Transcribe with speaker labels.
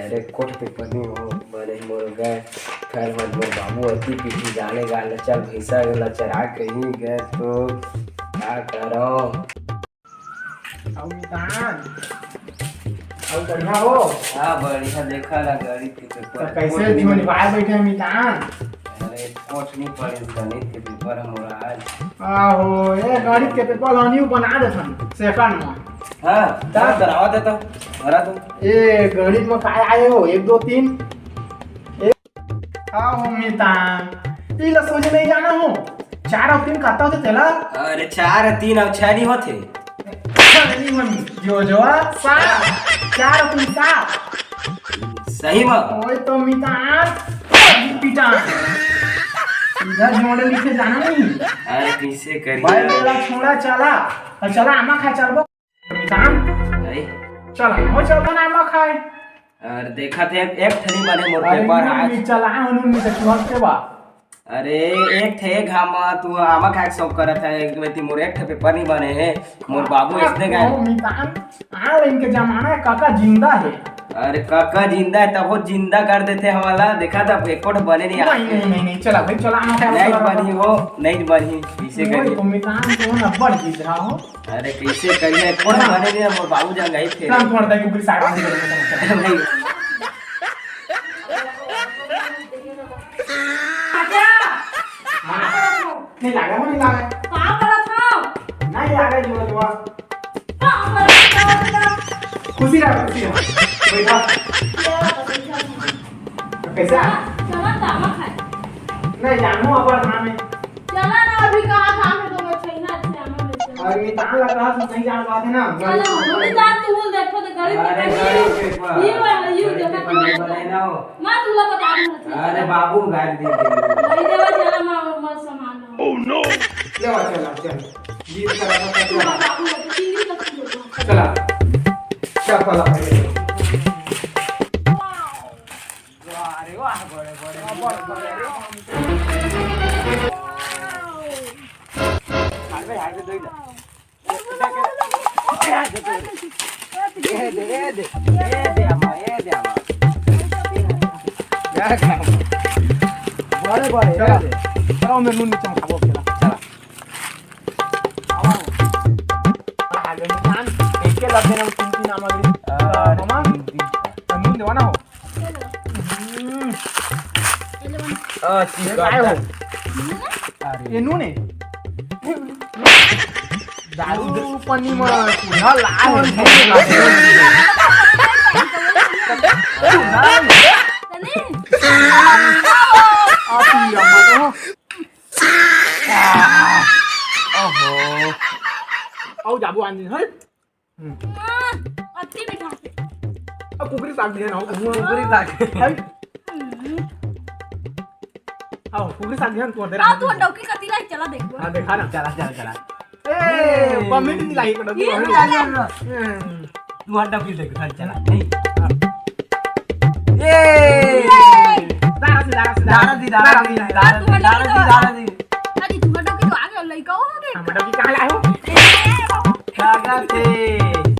Speaker 1: अरे कोठ पे पनी हो बने मोर गए खैर मत मोर बाबू अति पीठी जाने गाल चल भैंसा गला चरा कहीं गए तो क्या करो।
Speaker 2: अब बढ़िया हो।
Speaker 1: हाँ बढ़िया देखा ला गाड़ी के पेपर
Speaker 2: कैसे जीवन बाहर बैठे हैं मितान।
Speaker 1: अरे कोठ नहीं पड़े गणित के पेपर हमरा आज।
Speaker 2: आहो ये गणित के पेपर हनी बना देथन सेकंड में।
Speaker 1: हाँ ता करावा देता हरा तो
Speaker 2: ए गणित में काय आए हो 1 2 3 हाँ हो मितान इला सोचे नहीं जाना हो 4 और 3 करता होते तेला।
Speaker 1: अरे 4 3 और 6 नहीं होते
Speaker 2: नहीं मम्मी जो 7 4 और 3 7
Speaker 1: सही में।
Speaker 2: ओए तो मितान पिटा इधर जोड़े लिखे जाना नहीं।
Speaker 1: अरे कैसे करिए
Speaker 2: भाई मेरा छोड़ा चला और चला आमा खा चलबो मितान।
Speaker 1: अरे
Speaker 2: चला हो चलता ना आमा खाए।
Speaker 1: अरे देखा थे एक थली माने मोर पेपर आज
Speaker 2: चला हनु में से तुरंत के बा।
Speaker 1: अरे एक थे घामा तू आमा खाए शौक करत है एक बेटी मोर एक थे पेपर नहीं बने है मोर बाबू इसने गए
Speaker 2: मितान आ इनके जमाना है काका जिंदा है।
Speaker 1: अरे काका जिंदा है तब वो जिंदा कर देते हमारा देखा था एक कोट बने नहीं
Speaker 2: नहीं चला भाई चला आमा खाए
Speaker 1: नहीं बनी हो नहीं बनी कैसे करिए
Speaker 2: तुम मितान तो ना बड़ चीज रहा हो।
Speaker 1: अरे कैसे करिए कोट बने नहीं मोर बाबू जा गए थे
Speaker 2: काम छोड़ दे कुछ साइड में
Speaker 1: नहीं
Speaker 2: नहीं लगा वो नहीं लगा
Speaker 3: कहां करत हो
Speaker 2: नहीं लगा जो जो
Speaker 3: कहां करत हो
Speaker 2: खुशी रहा बेटा कैसा
Speaker 3: चला दामा खाए
Speaker 2: नहीं जानू अब नाम है
Speaker 3: चला ना अभी कहां काम है तो मैं छैना से आमा में से
Speaker 2: और मैं तान लग रहा तू नहीं जान पाते ना
Speaker 3: चलो हम जान तू बोल देखो तो गणित
Speaker 1: अरे
Speaker 3: के ये वाला यू देखो
Speaker 1: बने ना हो
Speaker 3: मां तुला बता दूं
Speaker 1: अरे बाबू गाड़ी दे
Speaker 3: भाई देवा चला मां मत सामान
Speaker 2: ओह नो चला चला चल जीत कर
Speaker 3: बाबू तो चिंगी तक
Speaker 2: चला चल चला
Speaker 1: अरे वाह बड़े बड़े हाथ में दो दे अम्मा बड़े बड़े
Speaker 2: चलो मैं नून नीचे खाबो केला चला आगे निकाल एक के लगे ना 3 सामग्री मामा नून देवा ना हो
Speaker 1: ठीक
Speaker 2: काय हो
Speaker 1: है
Speaker 2: ये नून है दारू पन्नी में पूरा लाल ओहो आओ जाबू आनी है
Speaker 3: अति मीठा
Speaker 2: अब कुकरी साग दिया ना
Speaker 1: पूरी ताक
Speaker 2: है आओ कुकरी साग दिया तो दे
Speaker 3: आ तू डौकी कति लाई चला देखो
Speaker 2: हां देखा ना
Speaker 1: चला चला चला
Speaker 2: ए कमेंट नहीं लाई कर
Speaker 3: ये
Speaker 2: दो
Speaker 1: तू हटा फिर देख चला नहीं ये दारा दी
Speaker 3: अरे तू डौकी तो आगे लई को हो गए
Speaker 2: हमारा की कहां लाए हो
Speaker 1: क्या करते